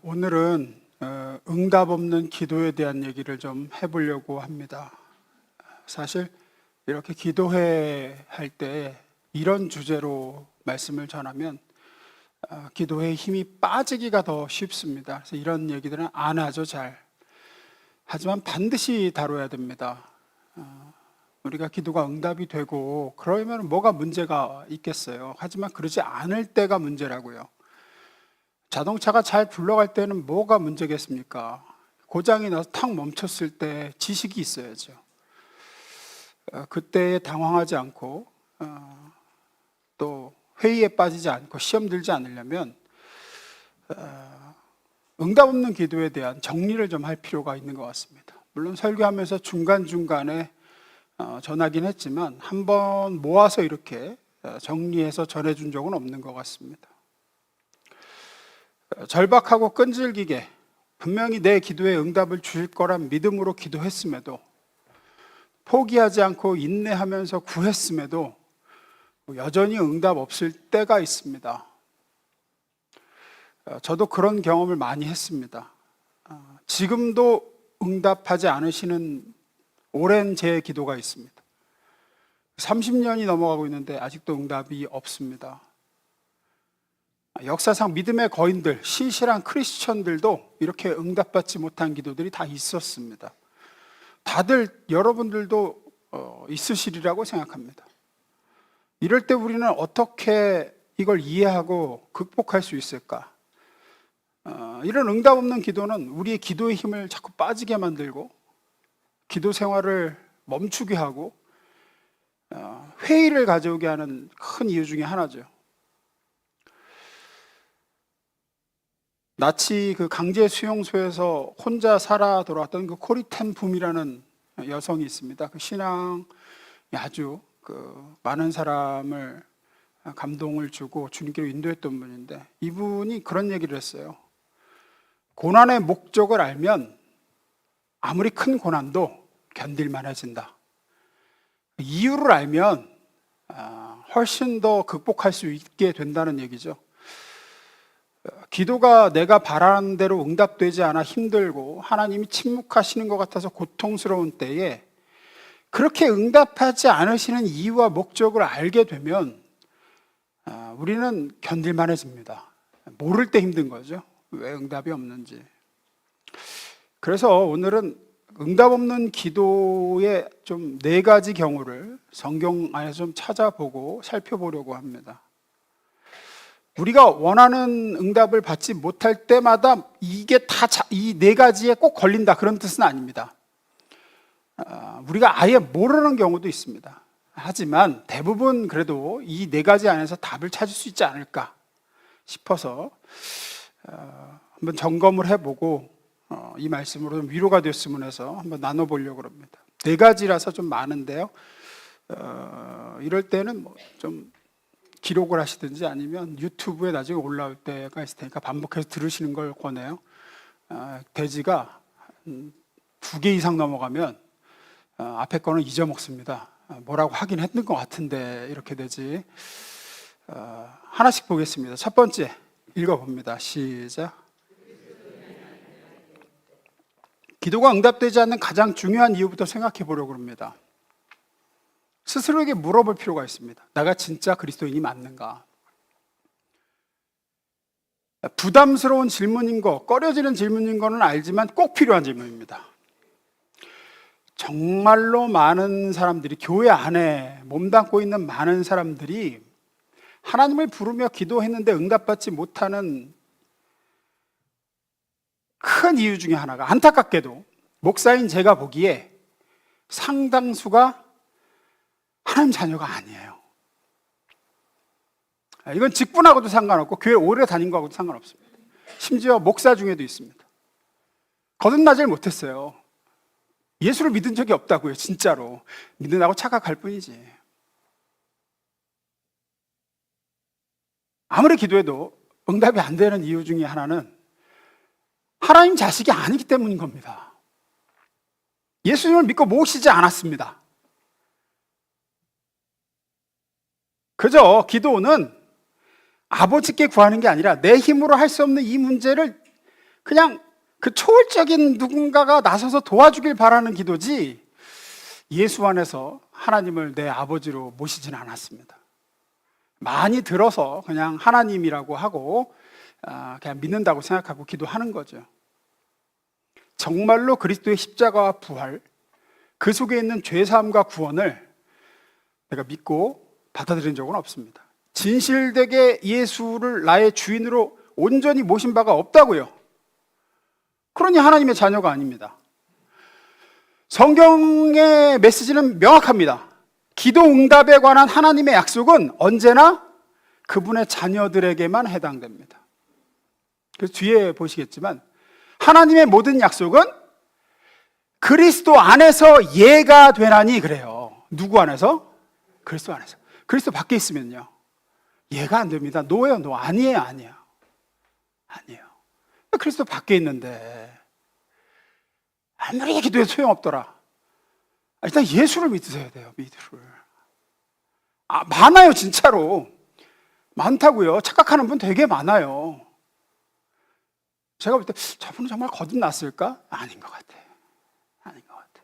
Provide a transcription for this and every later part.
오늘은 응답 없는 기도에 대한 얘기를 좀 해보려고 합니다. 사실 이렇게 기도회 할 때 이런 주제로 말씀을 전하면 기도회의 힘이 빠지기가 더 쉽습니다. 그래서 이런 얘기들은 안 하죠, 잘. 하지만 반드시 다뤄야 됩니다. 우리가 기도가 응답이 되고 그러면 뭐가 문제가 있겠어요. 하지만 그러지 않을 때가 문제라고요. 자동차가 잘 굴러갈 때는 뭐가 문제겠습니까? 고장이 나서 탁 멈췄을 때 지식이 있어야죠. 그때에 당황하지 않고 또 회의에 빠지지 않고 시험 들지 않으려면 응답 없는 기도에 대한 정리를 좀 할 필요가 있는 것 같습니다. 물론 설교하면서 중간중간에 전하긴 했지만 한번 모아서 이렇게 정리해서 전해준 적은 없는 것 같습니다. 절박하고 끈질기게 분명히 내 기도에 응답을 주실 거란 믿음으로 기도했음에도, 포기하지 않고 인내하면서 구했음에도 여전히 응답 없을 때가 있습니다. 저도 그런 경험을 많이 했습니다. 지금도 응답하지 않으시는 오랜 제 기도가 있습니다. 30년이 넘어가고 있는데 아직도 응답이 없습니다. 역사상 믿음의 거인들, 신실한 크리스천들도 이렇게 응답받지 못한 기도들이 다 있었습니다. 다들 여러분들도 있으시리라고 생각합니다. 이럴 때 우리는 어떻게 이걸 이해하고 극복할 수 있을까? 이런 응답 없는 기도는 우리의 기도의 힘을 자꾸 빠지게 만들고 기도 생활을 멈추게 하고 회의를 가져오게 하는 큰 이유 중에 하나죠. 나치 그 강제 수용소에서 혼자 살아 돌아왔던 그 코리 텐 붐이라는 여성이 있습니다. 그 신앙이 아주 많은 사람을 감동을 주고 주님께로 인도했던 분인데, 이분이 그런 얘기를 했어요. 고난의 목적을 알면 아무리 큰 고난도 견딜만해진다. 이유를 알면 훨씬 더 극복할 수 있게 된다는 얘기죠. 기도가 내가 바라는 대로 응답되지 않아 힘들고 하나님이 침묵하시는 것 같아서 고통스러운 때에 그렇게 응답하지 않으시는 이유와 목적을 알게 되면 우리는 견딜만해집니다. 모를 때 힘든 거죠. 왜 응답이 없는지. 그래서 오늘은 응답 없는 기도의 좀 4가지 경우를 성경 안에서 좀 찾아보고 살펴보려고 합니다. 우리가 원하는 응답을 받지 못할 때마다 이게 다 이 4가지에 꼭 걸린다, 그런 뜻은 아닙니다. 우리가 아예 모르는 경우도 있습니다. 하지만 대부분 그래도 이 4가지 안에서 답을 찾을 수 있지 않을까 싶어서 한번 점검을 해보고 이 말씀으로 좀 위로가 됐으면 해서 한번 나눠보려고 합니다. 4가지라서 좀 많은데요. 이럴 때는 좀 기록을 하시든지 아니면 유튜브에 나중에 올라올 때가 있을 테니까 반복해서 들으시는 걸 권해요. 대지가 2개 이상 넘어가면 앞에 거는 잊어먹습니다. 뭐라고 하긴 했는 것 같은데 이렇게 되지. 하나씩 보겠습니다. 첫 번째 읽어봅니다. 시작. 기도가 응답되지 않는 가장 중요한 이유부터 생각해 보려고 합니다. 스스로에게 물어볼 필요가 있습니다. 내가 진짜 그리스도인이 맞는가? 부담스러운 질문인 거, 꺼려지는 질문인 거는 알지만 꼭 필요한 질문입니다. 정말로 많은 사람들이, 교회 안에 몸담고 있는 많은 사람들이 하나님을 부르며 기도했는데 응답받지 못하는 큰 이유 중에 하나가, 안타깝게도 목사인 제가 보기에 상당수가 하나님 자녀가 아니에요. 이건 직분하고도 상관없고 교회 오래 다닌 거하고도 상관없습니다. 심지어 목사 중에도 있습니다. 거듭나질 못했어요. 예수를 믿은 적이 없다고요. 진짜로 믿으라고 착각할 뿐이지. 아무리 기도해도 응답이 안 되는 이유 중에 하나는 하나님 자식이 아니기 때문인 겁니다. 예수님을 믿고 모시지 않았습니다. 그저 기도는 아버지께 구하는 게 아니라 내 힘으로 할 수 없는 이 문제를 그냥 그 초월적인 누군가가 나서서 도와주길 바라는 기도지 예수 안에서 하나님을 내 아버지로 모시진 않았습니다. 많이 들어서 그냥 하나님이라고 하고 그냥 믿는다고 생각하고 기도하는 거죠. 정말로 그리스도의 십자가와 부활, 그 속에 있는 죄사함과 구원을 내가 믿고 받아들인 적은 없습니다. 진실되게 예수를 나의 주인으로 온전히 모신 바가 없다고요. 그러니 하나님의 자녀가 아닙니다. 성경의 메시지는 명확합니다. 기도 응답에 관한 하나님의 약속은 언제나 그분의 자녀들에게만 해당됩니다. 그래서 뒤에 보시겠지만 하나님의 모든 약속은 그리스도 안에서 예가 되나니 그래요. 누구 안에서? 그리스도 안에서. 그리스도 밖에 있으면요, 예가 안 됩니다. 노예요, 노. 아니에요, 아니에요. 아니에요. 그리스도 밖에 있는데 아무리 기도해도 소용없더라. 일단 예수를 믿으셔야 돼요, 믿으를. 많아요, 진짜로. 많다고요. 착각하는 분 되게 많아요. 제가 볼 때 저분은 정말 거듭났을까? 아닌 것 같아. 아닌 것 같아.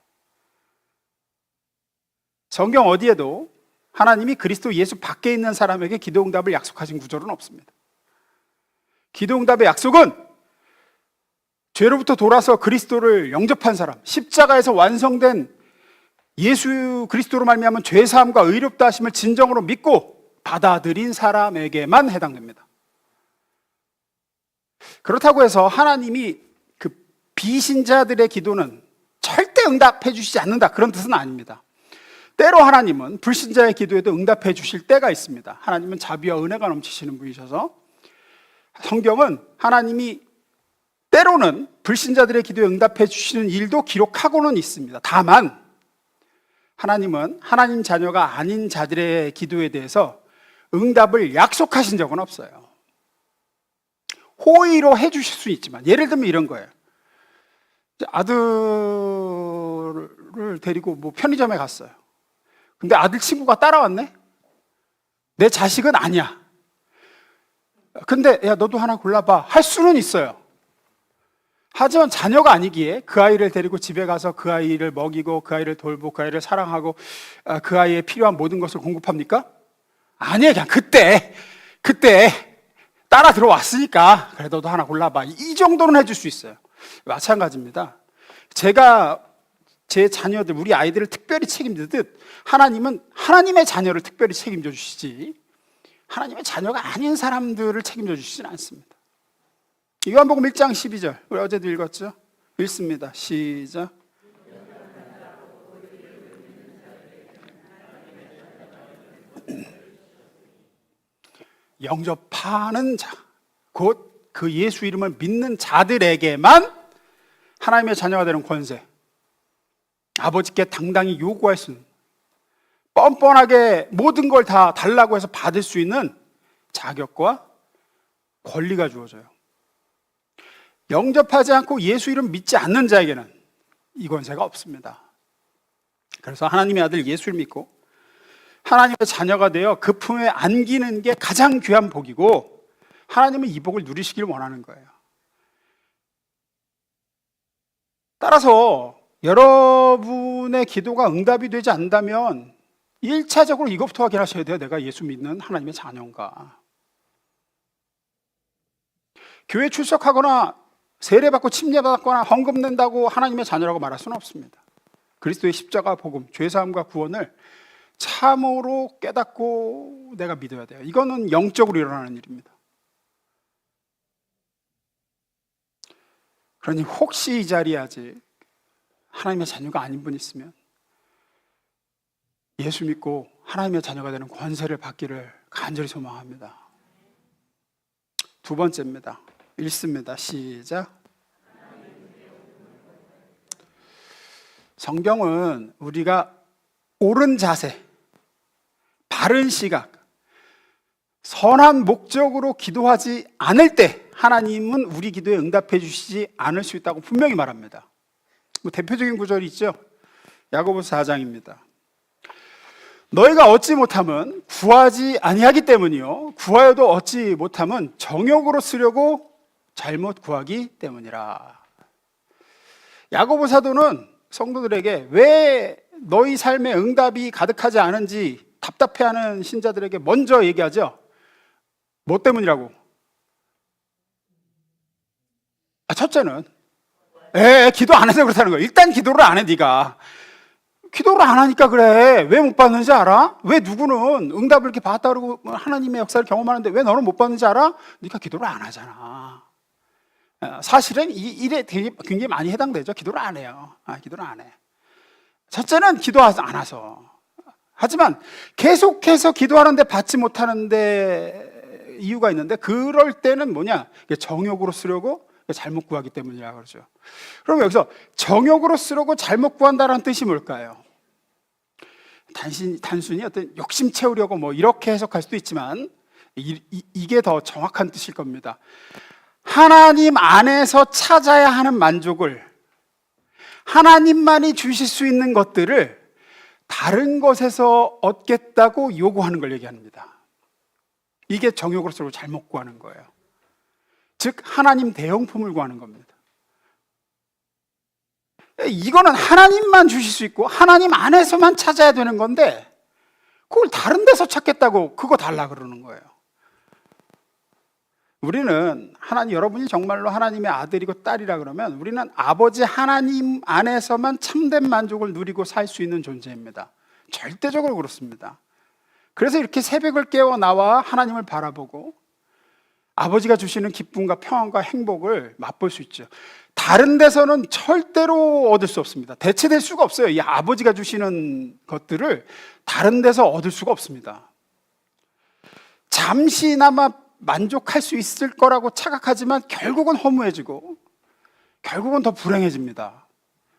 성경 어디에도 하나님이 그리스도 예수 밖에 있는 사람에게 기도응답을 약속하신 구절은 없습니다. 기도응답의 약속은 죄로부터 돌아서 그리스도를 영접한 사람, 십자가에서 완성된 예수 그리스도로 말미암은 죄사함과 의롭다 하심을 진정으로 믿고 받아들인 사람에게만 해당됩니다. 그렇다고 해서 하나님이 그 비신자들의 기도는 절대 응답해 주시지 않는다, 그런 뜻은 아닙니다. 때로 하나님은 불신자의 기도에도 응답해 주실 때가 있습니다. 하나님은 자비와 은혜가 넘치시는 분이셔서 성경은 하나님이 때로는 불신자들의 기도에 응답해 주시는 일도 기록하고는 있습니다. 다만 하나님은 하나님 자녀가 아닌 자들의 기도에 대해서 응답을 약속하신 적은 없어요. 호의로 해 주실 수 있지만, 예를 들면 이런 거예요. 아들을 데리고 편의점에 갔어요. 근데 아들 친구가 따라왔네? 내 자식은 아니야. 근데 야, 너도 하나 골라봐 할 수는 있어요. 하지만 자녀가 아니기에 그 아이를 데리고 집에 가서 그 아이를 먹이고 그 아이를 돌보고 그 아이를 사랑하고 그 아이의 필요한 모든 것을 공급합니까? 아니에요. 그냥 그때 따라 들어왔으니까 그래 너도 하나 골라봐, 이 정도는 해줄 수 있어요. 마찬가지입니다. 제가 제 자녀들, 우리 아이들을 특별히 책임지듯 하나님은 하나님의 자녀를 특별히 책임져 주시지 하나님의 자녀가 아닌 사람들을 책임져 주시진 않습니다. 요한복음 1장 12절, 우리 어제도 읽었죠? 읽습니다. 시작. 영접하는 자, 곧 그 예수 이름을 믿는 자들에게만 하나님의 자녀가 되는 권세, 아버지께 당당히 요구할 수 있는, 뻔뻔하게 모든 걸 다 달라고 해서 받을 수 있는 자격과 권리가 주어져요. 영접하지 않고 예수 이름 믿지 않는 자에게는 이 권세가 없습니다. 그래서 하나님의 아들 예수를 믿고 하나님의 자녀가 되어 그 품에 안기는 게 가장 귀한 복이고, 하나님은 이 복을 누리시길 원하는 거예요. 따라서 여러분의 기도가 응답이 되지 않는다면 1차적으로 이것부터 확인하셔야 돼요. 내가 예수 믿는 하나님의 자녀인가. 교회 출석하거나 세례받고 침례받거나 헌금 낸다고 하나님의 자녀라고 말할 수는 없습니다. 그리스도의 십자가 복음, 죄사함과 구원을 참으로 깨닫고 내가 믿어야 돼요. 이거는 영적으로 일어나는 일입니다. 그러니 혹시 이 자리에 아직 하나님의 자녀가 아닌 분 있으면 예수 믿고 하나님의 자녀가 되는 권세를 받기를 간절히 소망합니다. 두 번째입니다. 읽습니다. 시작. 성경은 우리가 옳은 자세, 바른 시각, 선한 목적으로 기도하지 않을 때 하나님은 우리 기도에 응답해 주시지 않을 수 있다고 분명히 말합니다. 대표적인 구절이 있죠. 야고보서 4장입니다. 너희가 얻지 못함은 구하지 아니하기 때문이요, 구하여도 얻지 못함은 정욕으로 쓰려고 잘못 구하기 때문이라. 야고보 사도는 성도들에게 왜 너희 삶에 응답이 가득하지 않은지 답답해하는 신자들에게 먼저 얘기하죠. 뭐 때문이라고? 첫째는 기도 안 해서 그렇다는 거예요. 일단 기도를 안 해. 네가 기도를 안 하니까 그래. 왜 못 받는지 알아? 왜 누구는 응답을 이렇게 받았다 그러고 하나님의 역사를 경험하는데 왜 너는 못 받는지 알아? 네가 기도를 안 하잖아. 사실은 이 일에 굉장히 많이 해당되죠. 기도를 안 해요. 기도를 안 해. 첫째는 기도하지 않아서. 하지만 계속해서 기도하는데 받지 못하는데 이유가 있는데, 그럴 때는 뭐냐? 정욕으로 쓰려고 잘못 구하기 때문이라 그러죠. 그럼 여기서 정욕으로 쓰려고 잘못 구한다는 뜻이 뭘까요? 단순히 어떤 욕심 채우려고 뭐 이렇게 해석할 수도 있지만 이게 더 정확한 뜻일 겁니다. 하나님 안에서 찾아야 하는 만족을, 하나님만이 주실 수 있는 것들을 다른 것에서 얻겠다고 요구하는 걸 얘기합니다. 이게 정욕으로 쓰려고 잘못 구하는 거예요. 즉 하나님 대용품을 구하는 겁니다. 이거는 하나님만 주실 수 있고 하나님 안에서만 찾아야 되는 건데, 그걸 다른 데서 찾겠다고 그거 달라 그러는 거예요. 우리는 여러분이 정말로 하나님의 아들이고 딸이라 그러면 우리는 아버지 하나님 안에서만 참된 만족을 누리고 살 수 있는 존재입니다. 절대적으로 그렇습니다. 그래서 이렇게 새벽을 깨어 나와 하나님을 바라보고 아버지가 주시는 기쁨과 평안과 행복을 맛볼 수 있죠. 다른 데서는 절대로 얻을 수 없습니다. 대체될 수가 없어요. 이 아버지가 주시는 것들을 다른 데서 얻을 수가 없습니다. 잠시나마 만족할 수 있을 거라고 착각하지만 결국은 허무해지고 결국은 더 불행해집니다.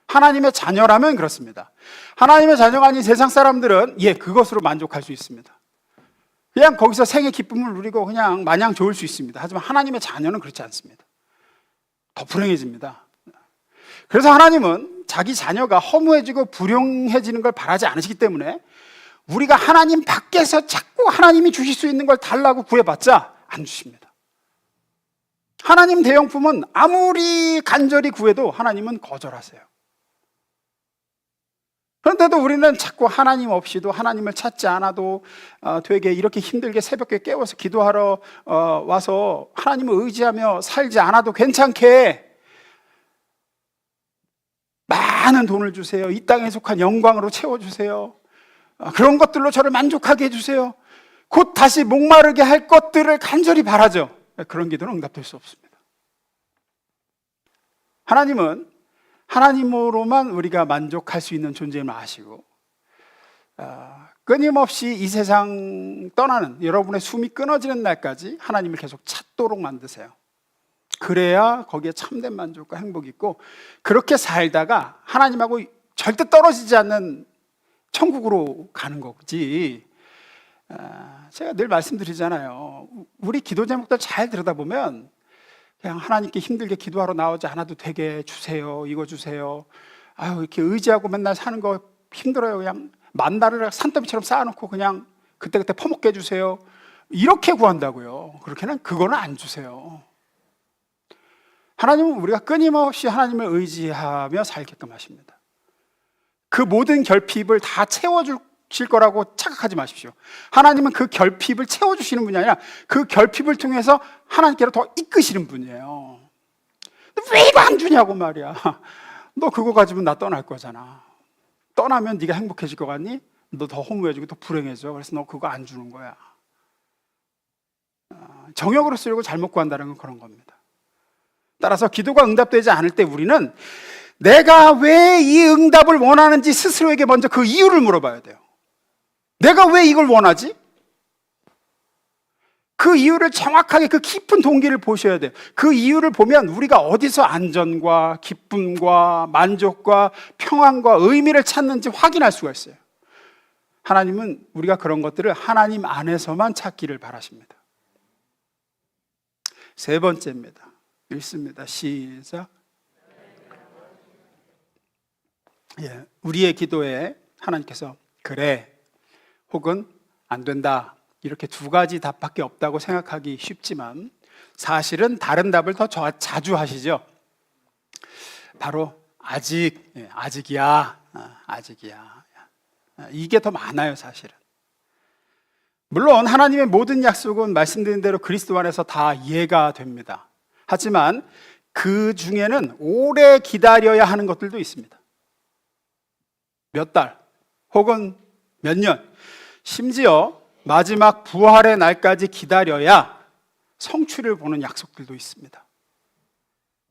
하나님의 자녀라면 그렇습니다. 하나님의 자녀가 아닌 세상 사람들은 그것으로 만족할 수 있습니다. 그냥 거기서 생의 기쁨을 누리고 그냥 마냥 좋을 수 있습니다. 하지만 하나님의 자녀는 그렇지 않습니다. 더 불행해집니다. 그래서 하나님은 자기 자녀가 허무해지고 불행해지는 걸 바라지 않으시기 때문에 우리가 하나님 밖에서 자꾸 하나님이 주실 수 있는 걸 달라고 구해봤자 안 주십니다. 하나님 대용품은 아무리 간절히 구해도 하나님은 거절하세요. 그런데도 우리는 자꾸 하나님 없이도, 하나님을 찾지 않아도 되게 이렇게 힘들게 새벽에 깨워서 기도하러 와서 하나님을 의지하며 살지 않아도 괜찮게 많은 돈을 주세요, 이 땅에 속한 영광으로 채워주세요, 그런 것들로 저를 만족하게 해주세요, 곧 다시 목마르게 할 것들을 간절히 바라죠. 그런 기도는 응답될 수 없습니다. 하나님은 하나님으로만 우리가 만족할 수 있는 존재임을 아시고 끊임없이 이 세상 떠나는, 여러분의 숨이 끊어지는 날까지 하나님을 계속 찾도록 만드세요. 그래야 거기에 참된 만족과 행복이 있고, 그렇게 살다가 하나님하고 절대 떨어지지 않는 천국으로 가는 거지. 제가 늘 말씀드리잖아요. 우리 기도 제목들 잘 들여다보면 그냥 하나님께 힘들게 기도하러 나오지 않아도 되게 주세요, 이거 주세요, 이렇게 의지하고 맨날 사는 거 힘들어요, 그냥 만나를 산더미처럼 쌓아놓고 그냥 그때그때 퍼먹게 해주세요, 이렇게 구한다고요. 그렇게는 그거는 안 주세요. 하나님은 우리가 끊임없이 하나님을 의지하며 살게끔 하십니다. 그 모든 결핍을 다 채워주실 거라고 착각하지 마십시오. 하나님은 그 결핍을 채워주시는 분이 아니라 그 결핍을 통해서 하나님께로 더 이끄시는 분이에요. 왜 이거 안 주냐고 말이야. 너 그거 가지면 나 떠날 거잖아. 떠나면 네가 행복해질 것 같니? 너 더 허무해지고 더 불행해져. 그래서 너 그거 안 주는 거야. 정욕으로 쓰려고 잘못 구한다는 건 그런 겁니다. 따라서 기도가 응답되지 않을 때 우리는 내가 왜 이 응답을 원하는지 스스로에게 먼저 그 이유를 물어봐야 돼요. 내가 왜 이걸 원하지? 그 이유를 정확하게, 그 깊은 동기를 보셔야 돼요. 그 이유를 보면 우리가 어디서 안전과 기쁨과 만족과 평안과 의미를 찾는지 확인할 수가 있어요. 하나님은 우리가 그런 것들을 하나님 안에서만 찾기를 바라십니다. 세 번째입니다. 읽습니다. 시작. 우리의 기도에 하나님께서 그래 혹은 안 된다, 이렇게 두 가지 답밖에 없다고 생각하기 쉽지만 사실은 다른 답을 더 자주 하시죠. 바로 아직이야. 이게 더 많아요, 사실은. 물론 하나님의 모든 약속은 말씀드린 대로 그리스도 안에서 다 이해가 됩니다. 하지만 그 중에는 오래 기다려야 하는 것들도 있습니다. 몇 달 혹은 몇 년, 심지어 마지막 부활의 날까지 기다려야 성취를 보는 약속들도 있습니다.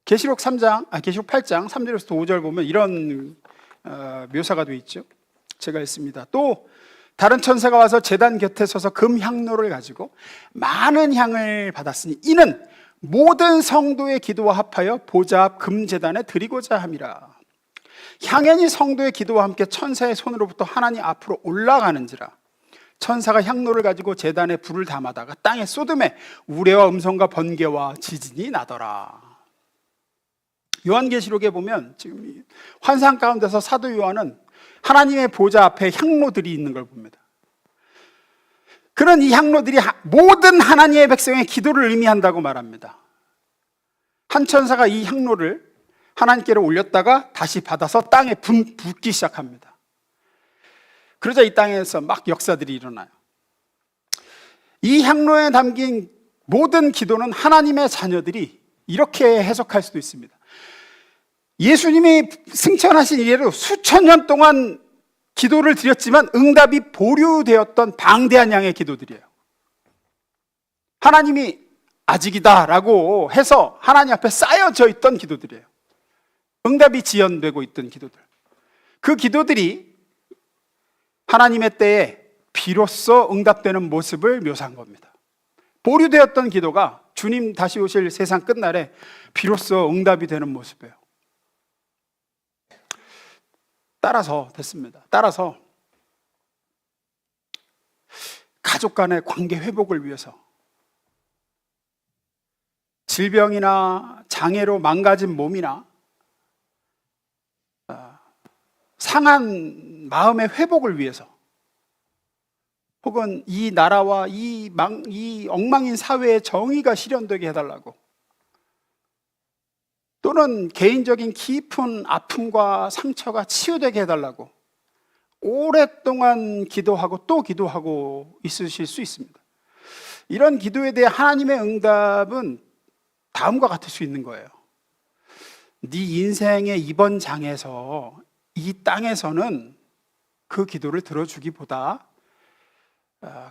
계시록 8장 3절에서 5절 보면 이런 묘사가 되어 있죠. 제가 읽습니다. 또 다른 천사가 와서 제단 곁에 서서 금 향로를 가지고 많은 향을 받았으니 이는 모든 성도의 기도와 합하여 보좌 앞 금제단에 드리고자 함이라. 향연이 성도의 기도와 함께 천사의 손으로부터 하나님 앞으로 올라가는지라. 천사가 향로를 가지고 제단에 불을 담아다가 땅에 쏟음에 우레와 음성과 번개와 지진이 나더라. 요한계시록에 보면 지금 환상 가운데서 사도 요한은 하나님의 보좌 앞에 향로들이 있는 걸 봅니다. 그런 이 향로들이 모든 하나님의 백성의 기도를 의미한다고 말합니다. 한 천사가 이 향로를 하나님께로 올렸다가 다시 받아서 땅에 붓기 시작합니다. 그러자 이 땅에서 막 역사들이 일어나요. 이 향로에 담긴 모든 기도는 하나님의 자녀들이 이렇게 해석할 수도 있습니다. 예수님이 승천하신 이래로 수천 년 동안 기도를 드렸지만 응답이 보류되었던 방대한 양의 기도들이에요. 하나님이 아직이다 라고 해서 하나님 앞에 쌓여져 있던 기도들이에요. 응답이 지연되고 있던 기도들. 그 기도들이 하나님의 때에 비로소 응답되는 모습을 묘사한 겁니다. 보류되었던 기도가 주님 다시 오실 세상 끝날에 비로소 응답이 되는 모습이에요. 따라서 가족 간의 관계 회복을 위해서 질병이나 장애로 망가진 몸이나 상한 마음의 회복을 위해서 혹은 이 나라와 이 엉망인 사회의 정의가 실현되게 해달라고 또는 개인적인 깊은 아픔과 상처가 치유되게 해달라고 오랫동안 기도하고 또 기도하고 있으실 수 있습니다. 이런 기도에 대해 하나님의 응답은 다음과 같을 수 있는 거예요. 네 인생의 이번 장에서 이 땅에서는 그 기도를 들어주기보다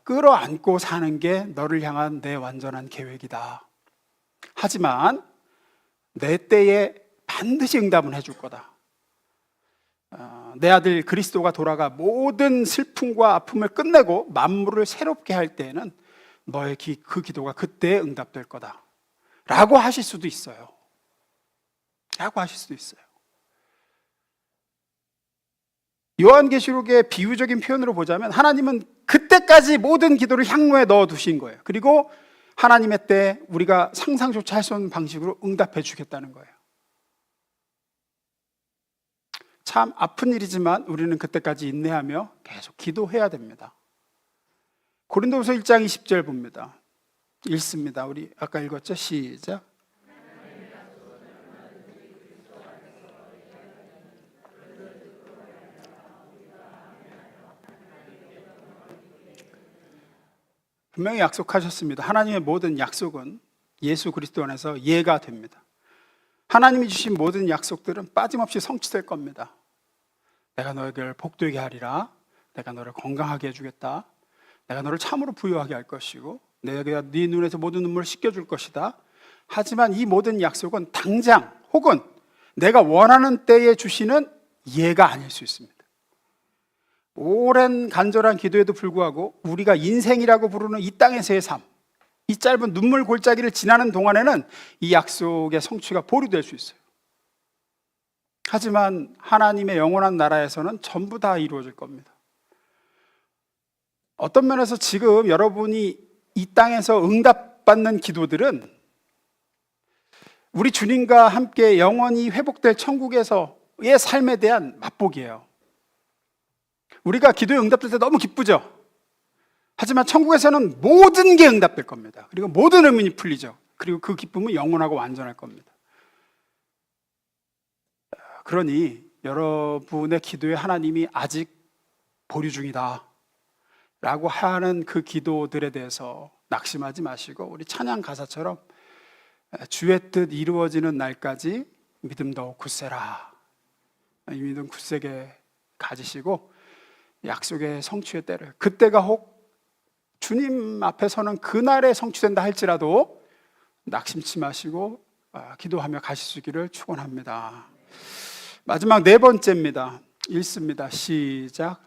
끌어안고 사는 게 너를 향한 내 완전한 계획이다. 하지만 내 때에 반드시 응답은 해줄 거다. 내 아들 그리스도가 돌아가 모든 슬픔과 아픔을 끝내고 만물을 새롭게 할 때에는 너의 그 기도가 그때 응답될 거다 라고 하실 수도 있어요. 요한계시록의 비유적인 표현으로 보자면 하나님은 그때까지 모든 기도를 향로에 넣어두신 거예요. 그리고 하나님의 때 우리가 상상조차 할 수 없는 방식으로 응답해 주겠다는 거예요. 참 아픈 일이지만 우리는 그때까지 인내하며 계속 기도해야 됩니다. 고린도후서 1장 20절 봅니다. 읽습니다. 우리 아까 읽었죠? 시작. 분명히 약속하셨습니다. 하나님의 모든 약속은 예수 그리스도 안에서 이해가 됩니다. 하나님이 주신 모든 약속들은 빠짐없이 성취될 겁니다. 내가 너에게 복되게 하리라. 내가 너를 건강하게 해주겠다. 내가 너를 참으로 부유하게 할 것이고 내가 네 눈에서 모든 눈물을 씻겨줄 것이다. 하지만 이 모든 약속은 당장 혹은 내가 원하는 때에 주시는 예가 아닐 수 있습니다. 오랜 간절한 기도에도 불구하고 우리가 인생이라고 부르는 이 땅에서의 삶, 이 짧은 눈물 골짜기를 지나는 동안에는 이 약속의 성취가 보류될 수 있어요. 하지만 하나님의 영원한 나라에서는 전부 다 이루어질 겁니다. 어떤 면에서 지금 여러분이 이 땅에서 응답받는 기도들은 우리 주님과 함께 영원히 회복될 천국에서의 삶에 대한 맛보기예요. 우리가 기도에 응답될 때 너무 기쁘죠. 하지만 천국에서는 모든 게 응답될 겁니다. 그리고 모든 의문이 풀리죠. 그리고 그 기쁨은 영원하고 완전할 겁니다. 그러니 여러분의 기도에 하나님이 아직 보류 중이다 라고 하는 그 기도들에 대해서 낙심하지 마시고, 우리 찬양 가사처럼 주의 뜻 이루어지는 날까지 믿음 더욱 굳세라, 이 믿음 굳세게 가지시고 약속의 성취의 때를, 그때가 혹 주님 앞에서는 그날에 성취된다 할지라도 낙심치 마시고 기도하며 가시기를 축원합니다. 마지막 네 번째입니다. 읽습니다. 시작.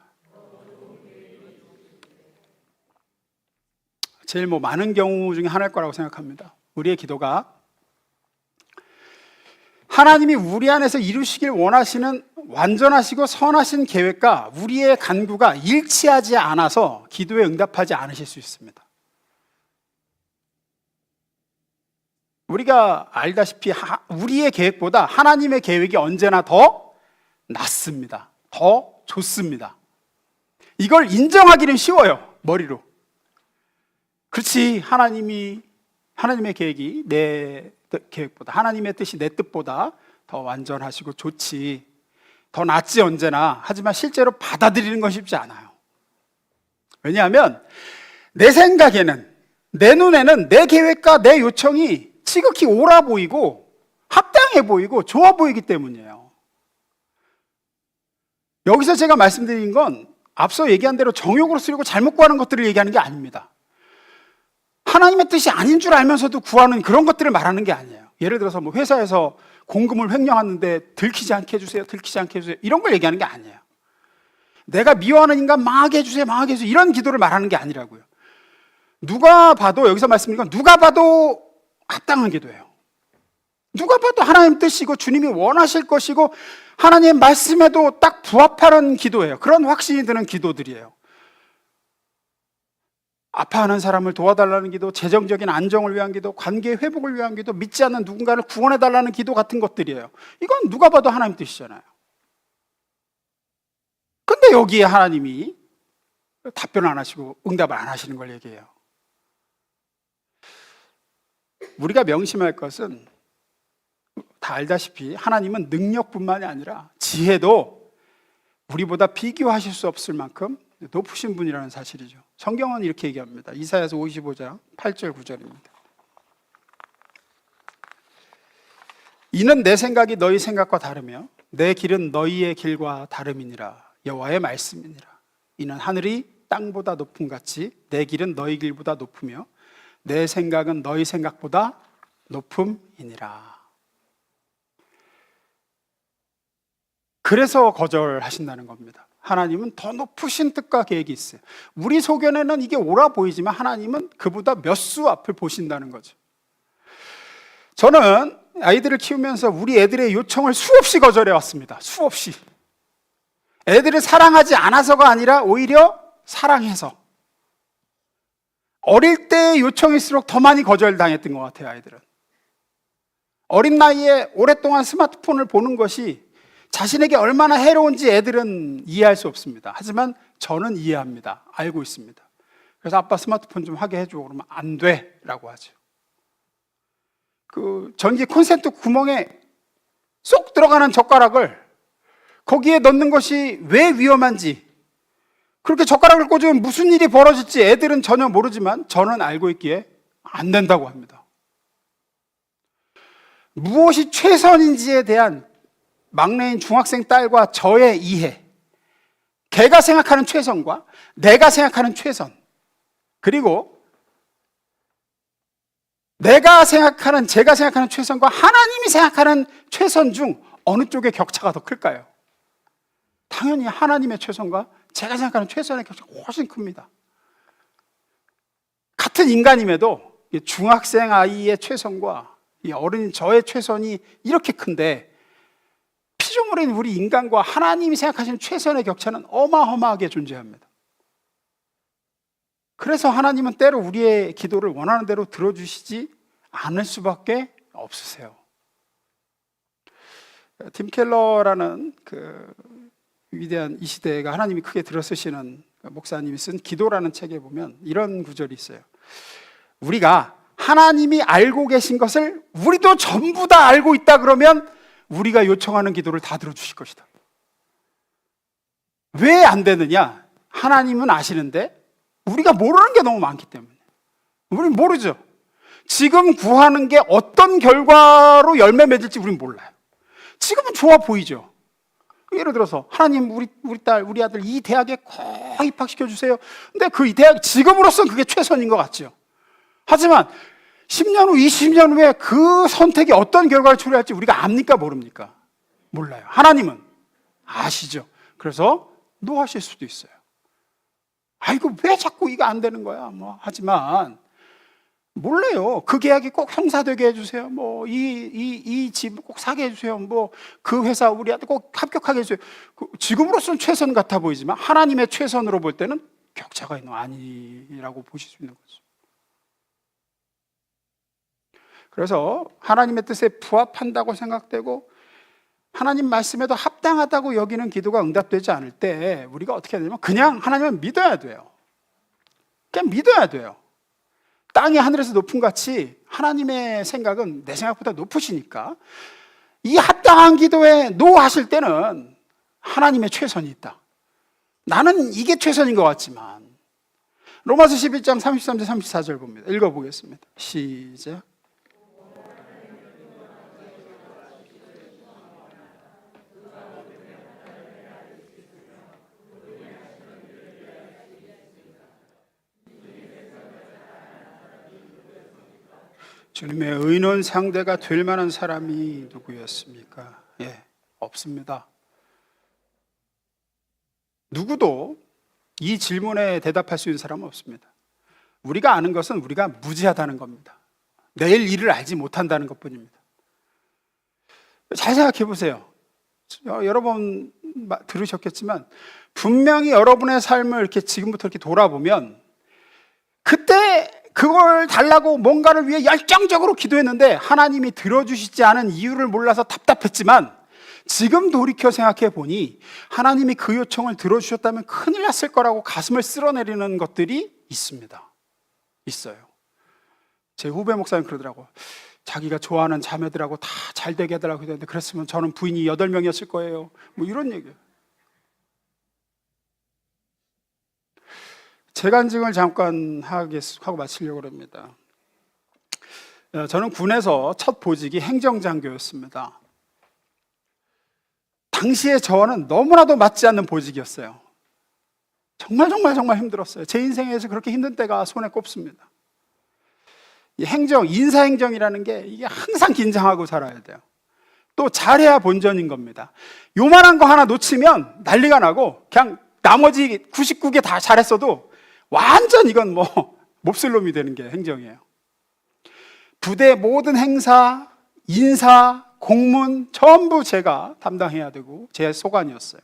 제일 많은 경우 중에 하나일 거라고 생각합니다. 우리의 기도가 하나님이 우리 안에서 이루시길 원하시는 완전하시고 선하신 계획과 우리의 간구가 일치하지 않아서 기도에 응답하지 않으실 수 있습니다. 우리가 알다시피 우리의 계획보다 하나님의 계획이 언제나 더 낫습니다. 더 좋습니다. 이걸 인정하기는 쉬워요, 머리로. 그렇지, 하나님의 계획이 내 계획보다, 하나님의 뜻이 내 뜻보다 더 완전하시고 좋지, 더 낫지 언제나. 하지만 실제로 받아들이는 건 쉽지 않아요. 왜냐하면 내 생각에는, 내 눈에는 내 계획과 내 요청이 지극히 옳아 보이고 합당해 보이고 좋아 보이기 때문이에요. 여기서 제가 말씀드린 건 앞서 얘기한 대로 정욕으로 쓰려고 잘못 구하는 것들을 얘기하는 게 아닙니다. 하나님의 뜻이 아닌 줄 알면서도 구하는 그런 것들을 말하는 게 아니에요. 예를 들어서 회사에서 공금을 횡령하는데 들키지 않게 해주세요, 들키지 않게 해주세요, 이런 걸 얘기하는 게 아니에요. 내가 미워하는 인간 망하게 해주세요, 망하게 해주세요, 이런 기도를 말하는 게 아니라고요. 누가 봐도, 여기서 말씀드린 건 누가 봐도 합당한 기도예요. 누가 봐도 하나님 뜻이고 주님이 원하실 것이고 하나님의 말씀에도 딱 부합하는 기도예요. 그런 확신이 드는 기도들이에요. 아파하는 사람을 도와달라는 기도, 재정적인 안정을 위한 기도, 관계 회복을 위한 기도, 믿지 않는 누군가를 구원해달라는 기도 같은 것들이에요. 이건 누가 봐도 하나님 뜻이잖아요. 근데 여기에 하나님이 답변을 안 하시고 응답을 안 하시는 걸 얘기해요. 우리가 명심할 것은 다 알다시피 하나님은 능력뿐만이 아니라 지혜도 우리보다 비교하실 수 없을 만큼 높으신 분이라는 사실이죠. 성경은 이렇게 얘기합니다. 이사야서 55장 8절 9절입니다. 이는 내 생각이 너희 생각과 다르며 내 길은 너희의 길과 다름이니라. 여호와의 말씀이니라. 이는 하늘이 땅보다 높음 같이 내 길은 너희 길보다 높으며 내 생각은 너희 생각보다 높음이니라. 그래서 거절하신다는 겁니다. 하나님은 더 높으신 뜻과 계획이 있어요. 우리 소견에는 이게 옳아 보이지만 하나님은 그보다 몇 수 앞을 보신다는 거죠. 저는 아이들을 키우면서 우리 애들의 요청을 수없이 거절해 왔습니다. 수없이. 애들을 사랑하지 않아서가 아니라 오히려 사랑해서. 어릴 때의 요청일수록 더 많이 거절당했던 것 같아요, 아이들은. 어린 나이에 오랫동안 스마트폰을 보는 것이 자신에게 얼마나 해로운지 애들은 이해할 수 없습니다. 하지만 저는 이해합니다. 알고 있습니다. 그래서 아빠 스마트폰 좀 하게 해줘. 그러면 안 돼 라고 하죠. 그 전기 콘센트 구멍에 쏙 들어가는 젓가락을 거기에 넣는 것이 왜 위험한지, 그렇게 젓가락을 꽂으면 무슨 일이 벌어질지 애들은 전혀 모르지만 저는 알고 있기에 안 된다고 합니다. 무엇이 최선인지에 대한 막내인 중학생 딸과 저의 이해, 걔가 생각하는 최선과 내가 생각하는 최선, 그리고 제가 생각하는 최선과 하나님이 생각하는 최선 중 어느 쪽의 격차가 더 클까요? 당연히 하나님의 최선과 제가 생각하는 최선의 격차가 훨씬 큽니다. 같은 인간임에도 중학생 아이의 최선과 어른인 저의 최선이 이렇게 큰데 피조물인 우리 인간과 하나님이 생각하시는 최선의 격차는 어마어마하게 존재합니다. 그래서 하나님은 때로 우리의 기도를 원하는 대로 들어주시지 않을 수밖에 없으세요. 팀 켈러라는 그 위대한 이 시대가 하나님이 크게 들어쓰시는 목사님이 쓴 기도라는 책에 보면 이런 구절이 있어요. 우리가 하나님이 알고 계신 것을 우리도 전부 다 알고 있다 그러면 우리가 요청하는 기도를 다 들어주실 것이다. 왜 안 되느냐? 하나님은 아시는데 우리가 모르는 게 너무 많기 때문에. 우리는 모르죠. 지금 구하는 게 어떤 결과로 열매 맺을지 우리는 몰라요. 지금은 좋아 보이죠. 예를 들어서 하나님 우리 딸, 우리 아들 이 대학에 꼭 입학시켜 주세요. 근데 그 대학 지금으로서는 그게 최선인 것 같죠. 하지만 10년 후, 20년 후에 그 선택이 어떤 결과를 초래할지 우리가 압니까? 모릅니까? 몰라요. 하나님은 아시죠. 그래서 노하실 수도 있어요. 아이고 왜 자꾸 이거 안 되는 거야? 하지만 몰라요. 그 계약이 꼭 성사되게 해주세요. 이 집 꼭 사게 해주세요. 그 회사 우리한테 꼭 합격하게 해주세요. 지금으로서는 최선 같아 보이지만 하나님의 최선으로 볼 때는 격차가 있는 거 아니라고 보실 수 있는 거죠. 그래서 하나님의 뜻에 부합한다고 생각되고 하나님 말씀에도 합당하다고 여기는 기도가 응답되지 않을 때 우리가 어떻게 해야 되냐면 그냥 하나님을 믿어야 돼요. 그냥 믿어야 돼요. 땅이 하늘에서 높은 같이 하나님의 생각은 내 생각보다 높으시니까 이 합당한 기도에 노하실 때는 하나님의 최선이 있다. 나는 이게 최선인 것 같지만 로마서 11장 33절 34절 봅니다. 읽어보겠습니다. 시작. 주님의 의논 상대가 될 만한 사람이 누구였습니까? 없습니다. 누구도 이 질문에 대답할 수 있는 사람은 없습니다. 우리가 아는 것은 우리가 무지하다는 겁니다. 내일 일을 알지 못한다는 것뿐입니다. 잘 생각해 보세요. 여러 번 들으셨겠지만 분명히 여러분의 삶을 이렇게 지금부터 이렇게 돌아보면 그때 그걸 달라고 뭔가를 위해 열정적으로 기도했는데 하나님이 들어주시지 않은 이유를 몰라서 답답했지만 지금 돌이켜 생각해 보니 하나님이 그 요청을 들어주셨다면 큰일 났을 거라고 가슴을 쓸어내리는 것들이 있습니다. 있어요. 제 후배 목사님 그러더라고요. 자기가 좋아하는 자매들하고 다 잘 되게 해달라고 했는데 그랬으면 저는 부인이 8명이었을 거예요. 이런 얘기예요. 재간증을 잠깐 하고 마치려고 합니다. 저는 군에서 첫 보직이 행정장교였습니다. 당시에 저와는 너무나도 맞지 않는 보직이었어요. 정말 힘들었어요. 제 인생에서 그렇게 힘든 때가 손에 꼽습니다. 이 인사행정이라는 게 이게 항상 긴장하고 살아야 돼요. 또 잘해야 본전인 겁니다. 요만한 거 하나 놓치면 난리가 나고 그냥 나머지 99개 다 잘했어도 완전 이건 몹쓸 놈이 되는 게 행정이에요. 부대 모든 행사, 인사, 공문 전부 제가 담당해야 되고 제 소관이었어요.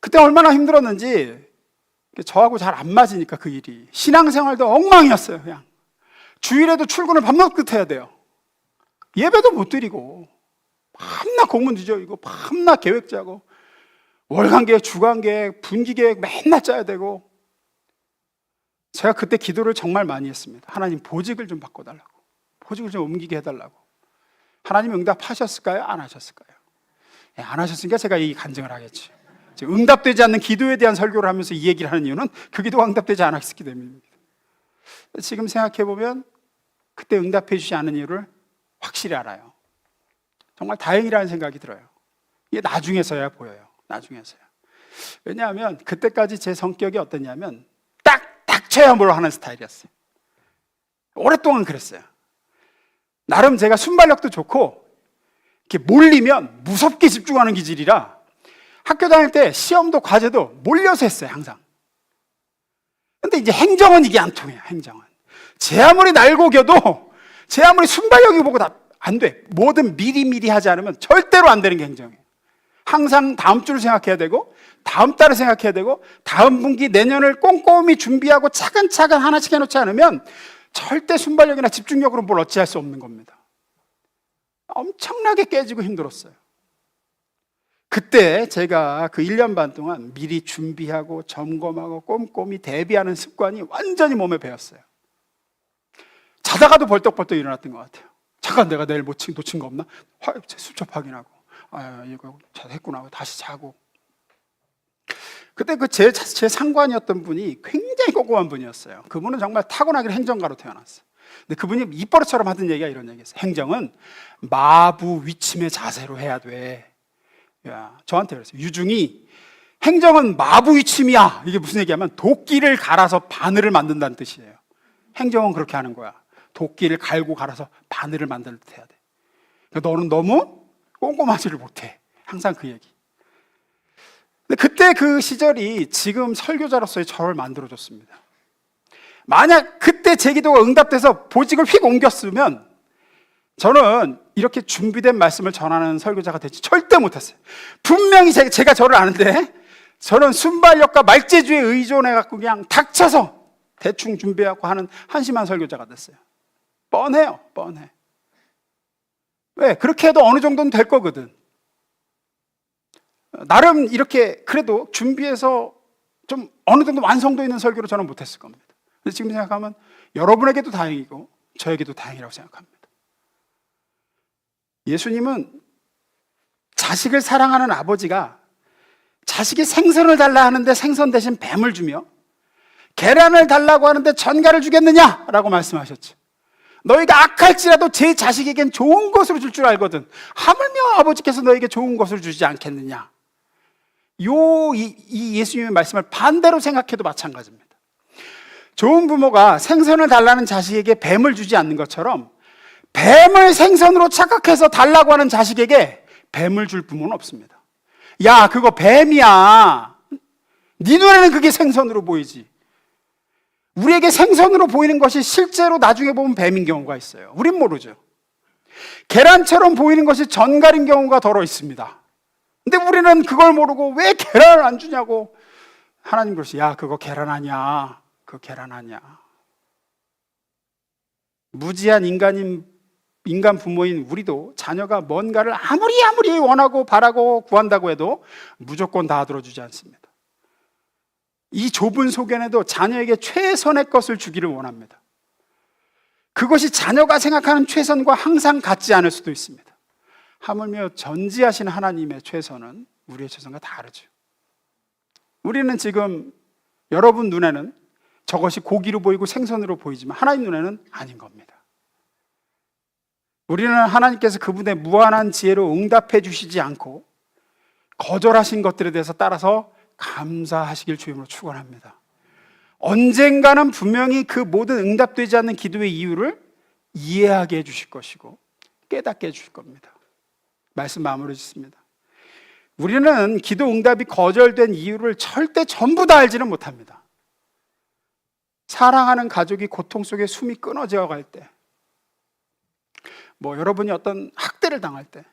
그때 얼마나 힘들었는지 저하고 잘 안 맞으니까 그 일이 신앙생활도 엉망이었어요. 그냥 주일에도 출근을 밤낮 끝 해야 돼요. 예배도 못 드리고 밤낮 공문 뒤적이고 밤낮 계획 짜고 월간 계획, 주간 계획, 분기 계획 맨날 짜야 되고 제가 그때 기도를 정말 많이 했습니다. 하나님 보직을 좀 바꿔달라고, 보직을 좀 옮기게 해달라고. 하나님 응답하셨을까요? 안 하셨을까요? 안 하셨으니까 제가 이 간증을 하겠지. 응답되지 않는 기도에 대한 설교를 하면서 이 얘기를 하는 이유는 그 기도가 응답되지 않았기 때문입니다. 지금 생각해보면 그때 응답해 주지 않은 이유를 확실히 알아요. 정말 다행이라는 생각이 들어요. 이게 나중에서야 보여요. 나중에서야. 왜냐하면 그때까지 제 성격이 어떠냐면 닥쳐야 뭘 하는 스타일이었어요. 오랫동안 그랬어요. 나름 제가 순발력도 좋고 이렇게 몰리면 무섭게 집중하는 기질이라 학교 다닐 때 시험도 과제도 몰려서 했어요. 항상. 근데 이제 행정은 이게 안 통해요. 행정은 제 아무리 날고겨도 제 아무리 순발력이 보고 다 안 돼. 뭐든 미리미리 하지 않으면 절대로 안 되는 게 행정이에요. 항상 다음 주를 생각해야 되고 다음 달을 생각해야 되고 다음 분기 내년을 꼼꼼히 준비하고 차근차근 하나씩 해놓지 않으면 절대 순발력이나 집중력으로 뭘 어찌할 수 없는 겁니다. 엄청나게 깨지고 힘들었어요. 그때 제가 그 1년 반 동안 미리 준비하고 점검하고 꼼꼼히 대비하는 습관이 완전히 몸에 배었어요. 자다가도 벌떡벌떡 일어났던 것 같아요. 잠깐 내가 내일 놓친 거 없나? 수첩 확인하고 이거 했구나. 다시 자고. 그때 제 상관이었던 분이 굉장히 꼼꼼한 분이었어요. 그분은 정말 타고나길 행정가로 태어났어요. 근데 그분이 입버릇처럼 하던 얘기가 이런 얘기였어요. 행정은 마부 위침의 자세로 해야 돼. 저한테 그랬어요. 유중이 행정은 마부 위침이야. 이게 무슨 얘기냐면 도끼를 갈아서 바늘을 만든다는 뜻이에요. 행정은 그렇게 하는 거야. 도끼를 갈고 갈아서 바늘을 만들 듯 해야 돼. 그러니까 너는 너무 꼼꼼하지를 못해. 항상 그 얘기. 근데 그때 그 시절이 지금 설교자로서의 저를 만들어줬습니다. 만약 그때 제 기도가 응답돼서 보직을 휙 옮겼으면 저는 이렇게 준비된 말씀을 전하는 설교자가 되지 절대 못했어요. 분명히 제가 저를 아는데 저는 순발력과 말재주에 의존해갖고 그냥 닥쳐서 대충 준비하고 하는 한심한 설교자가 됐어요. 뻔해요, 뻔해. 왜? 그렇게 해도 어느 정도는 될 거거든. 나름 이렇게 그래도 준비해서 좀 어느 정도 완성도 있는 설교를 저는 못했을 겁니다. 근데 지금 생각하면 여러분에게도 다행이고 저에게도 다행이라고 생각합니다. 예수님은 자식을 사랑하는 아버지가 자식이 생선을 달라 하는데 생선 대신 뱀을 주며 계란을 달라고 하는데 전갈을 주겠느냐라고 말씀하셨죠. 너희가 악할지라도 제 자식에겐 좋은 것으로 줄 알거든. 하물며 아버지께서 너에게 좋은 것을 주지 않겠느냐. 이 예수님의 말씀을 반대로 생각해도 마찬가지입니다. 좋은 부모가 생선을 달라는 자식에게 뱀을 주지 않는 것처럼 뱀을 생선으로 착각해서 달라고 하는 자식에게 뱀을 줄 부모는 없습니다. 야, 그거 뱀이야. 네 눈에는 그게 생선으로 보이지. 우리에게 생선으로 보이는 것이 실제로 나중에 보면 뱀인 경우가 있어요. 우린 모르죠. 계란처럼 보이는 것이 전갈인 경우가 더러 있습니다. 근데 우리는 그걸 모르고 왜 계란을 안 주냐고 하나님 그러시, 야, 그거 계란 아니야. 그거 계란 아니야. 무지한 인간 부모인 우리도 자녀가 뭔가를 아무리 원하고 바라고 구한다고 해도 무조건 다 들어주지 않습니다. 이 좁은 소견에도 자녀에게 최선의 것을 주기를 원합니다. 그것이 자녀가 생각하는 최선과 항상 같지 않을 수도 있습니다. 하물며 전지하신 하나님의 최선은 우리의 최선과 다르죠. 우리는 지금 여러분 눈에는 저것이 고기로 보이고 생선으로 보이지만 하나님 눈에는 아닌 겁니다. 우리는 하나님께서 그분의 무한한 지혜로 응답해 주시지 않고 거절하신 것들에 대해서 따라서 감사하시길 주임으로 축원합니다. 언젠가는 분명히 그 모든 응답되지 않는 기도의 이유를 이해하게 해주실 것이고 깨닫게 해주실 겁니다. 말씀 마무리 짓습니다. 우리는 기도 응답이 거절된 이유를 절대 전부 다 알지는 못합니다. 사랑하는 가족이 고통 속에 숨이 끊어져 갈 때, 여러분이 어떤 학대를 당할 때,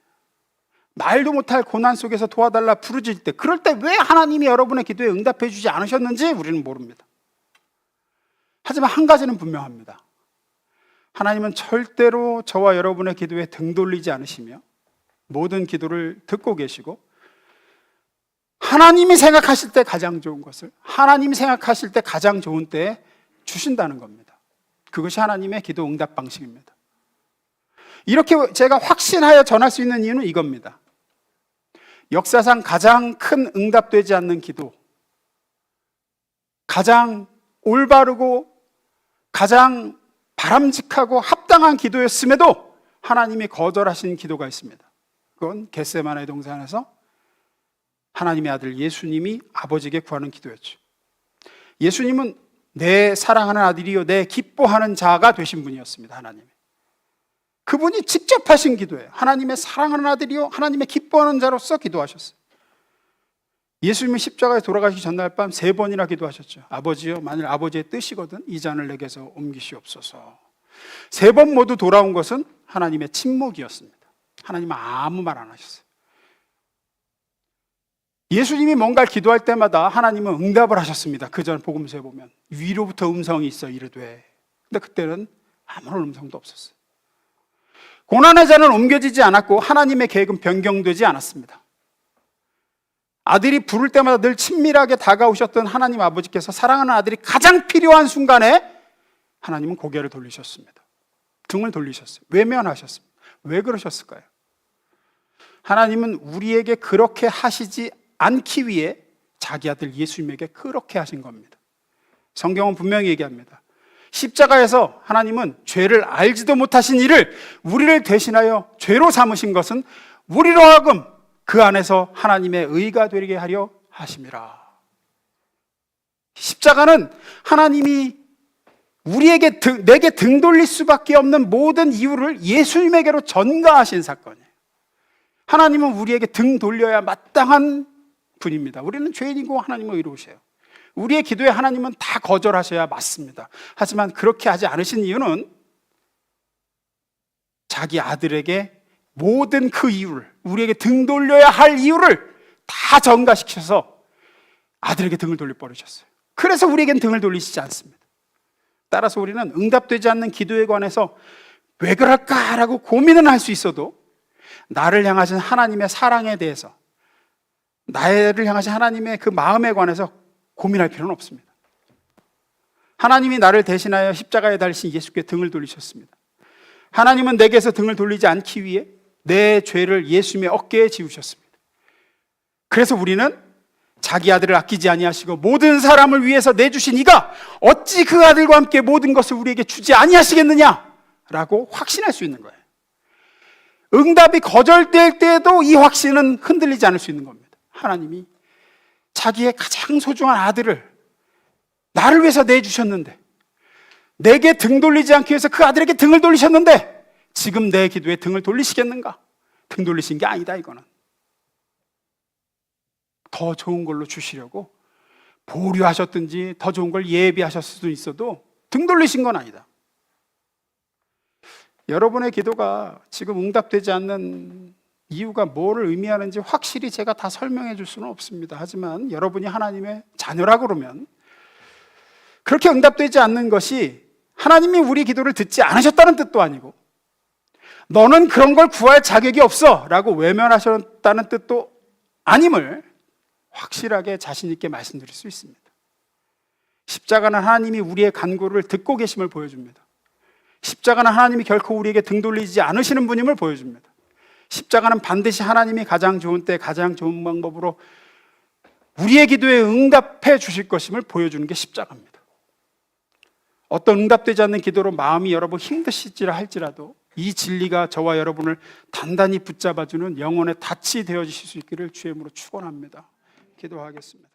말도 못할 고난 속에서 도와달라 부르짖을 때, 그럴 때 왜 하나님이 여러분의 기도에 응답해 주지 않으셨는지 우리는 모릅니다. 하지만 한 가지는 분명합니다. 하나님은 절대로 저와 여러분의 기도에 등 돌리지 않으시며 모든 기도를 듣고 계시고 하나님이 생각하실 때 가장 좋은 것을 하나님이 생각하실 때 가장 좋은 때에 주신다는 겁니다. 그것이 하나님의 기도 응답 방식입니다. 이렇게 제가 확신하여 전할 수 있는 이유는 이겁니다. 역사상 가장 큰 응답되지 않는 기도, 가장 올바르고 가장 바람직하고 합당한 기도였음에도 하나님이 거절하신 기도가 있습니다. 그건 겟세마네 동산에서 하나님의 아들 예수님이 아버지에게 구하는 기도였죠. 예수님은 내 사랑하는 아들이요 내 기뻐하는 자가 되신 분이었습니다. 하나님이 그분이 직접 하신 기도예요. 하나님의 사랑하는 아들이요 하나님의 기뻐하는 자로서 기도하셨어요. 예수님은 십자가에 돌아가시기 전날 밤 3번이나 기도하셨죠. 아버지요, 만일 아버지의 뜻이거든 이 잔을 내게서 옮기시옵소서. 3번 모두 돌아온 것은 하나님의 침묵이었습니다. 하나님은 아무 말 안 하셨어요. 예수님이 뭔가를 기도할 때마다 하나님은 응답을 하셨습니다. 그 전 복음서에 보면 위로부터 음성이 있어 이르되, 근데 그때는 아무런 음성도 없었어요. 고난의 잔은 옮겨지지 않았고 하나님의 계획은 변경되지 않았습니다. 아들이 부를 때마다 늘 친밀하게 다가오셨던 하나님 아버지께서 사랑하는 아들이 가장 필요한 순간에 하나님은 고개를 돌리셨습니다. 등을 돌리셨어요. 외면하셨습니다. 왜 그러셨을까요? 하나님은 우리에게 그렇게 하시지 않기 위해 자기 아들 예수님에게 그렇게 하신 겁니다. 성경은 분명히 얘기합니다. 십자가에서 하나님은 죄를 알지도 못하신 이를 우리를 대신하여 죄로 삼으신 것은 우리로 하여금 그 안에서 하나님의 의가 되게 하려 하심이라. 십자가는 하나님이 내게 등 돌릴 수밖에 없는 모든 이유를 예수님에게로 전가하신 사건이에요. 하나님은 우리에게 등 돌려야 마땅한 분입니다. 우리는 죄인이고 하나님은 의로우세요. 우리의 기도에 하나님은 다 거절하셔야 맞습니다. 하지만 그렇게 하지 않으신 이유는 자기 아들에게 모든 그 이유를, 우리에게 등 돌려야 할 이유를 다 전가시켜서 아들에게 등을 돌려 버리셨어요. 그래서 우리에겐 등을 돌리시지 않습니다. 따라서 우리는 응답되지 않는 기도에 관해서 왜 그럴까라고 고민은 할 수 있어도 나를 향하신 하나님의 사랑에 대해서, 나를 향하신 하나님의 그 마음에 관해서 고민할 필요는 없습니다. 하나님이 나를 대신하여 십자가에 달리신 예수께 등을 돌리셨습니다. 하나님은 내게서 등을 돌리지 않기 위해 내 죄를 예수님의 어깨에 지우셨습니다. 그래서 우리는 자기 아들을 아끼지 아니하시고 모든 사람을 위해서 내주신 이가 어찌 그 아들과 함께 모든 것을 우리에게 주지 아니하시겠느냐라고 확신할 수 있는 거예요. 응답이 거절될 때에도 이 확신은 흔들리지 않을 수 있는 겁니다. 하나님이 자기의 가장 소중한 아들을 나를 위해서 내주셨는데, 내게 등 돌리지 않기 위해서 그 아들에게 등을 돌리셨는데 지금 내 기도에 등을 돌리시겠는가? 등 돌리신 게 아니다. 이거는 더 좋은 걸로 주시려고 보류하셨든지 더 좋은 걸 예비하셨을 수도 있어도 등 돌리신 건 아니다. 여러분의 기도가 지금 응답되지 않는 이유가 뭐를 의미하는지 확실히 제가 다 설명해 줄 수는 없습니다. 하지만 여러분이 하나님의 자녀라 그러면 그렇게 응답되지 않는 것이 하나님이 우리 기도를 듣지 않으셨다는 뜻도 아니고 너는 그런 걸 구할 자격이 없어 라고 외면하셨다는 뜻도 아님을 확실하게 자신 있게 말씀드릴 수 있습니다. 십자가는 하나님이 우리의 간구를 듣고 계심을 보여줍니다. 십자가는 하나님이 결코 우리에게 등 돌리지 않으시는 분임을 보여줍니다. 십자가는 반드시 하나님이 가장 좋은 때 가장 좋은 방법으로 우리의 기도에 응답해 주실 것임을 보여주는 게 십자가입니다. 어떤 응답되지 않는 기도로 마음이 여러분 힘드시지라 할지라도 이 진리가 저와 여러분을 단단히 붙잡아주는 영혼의 닻이 되어주실 수 있기를 주의 이름으로 축원합니다. 기도하겠습니다.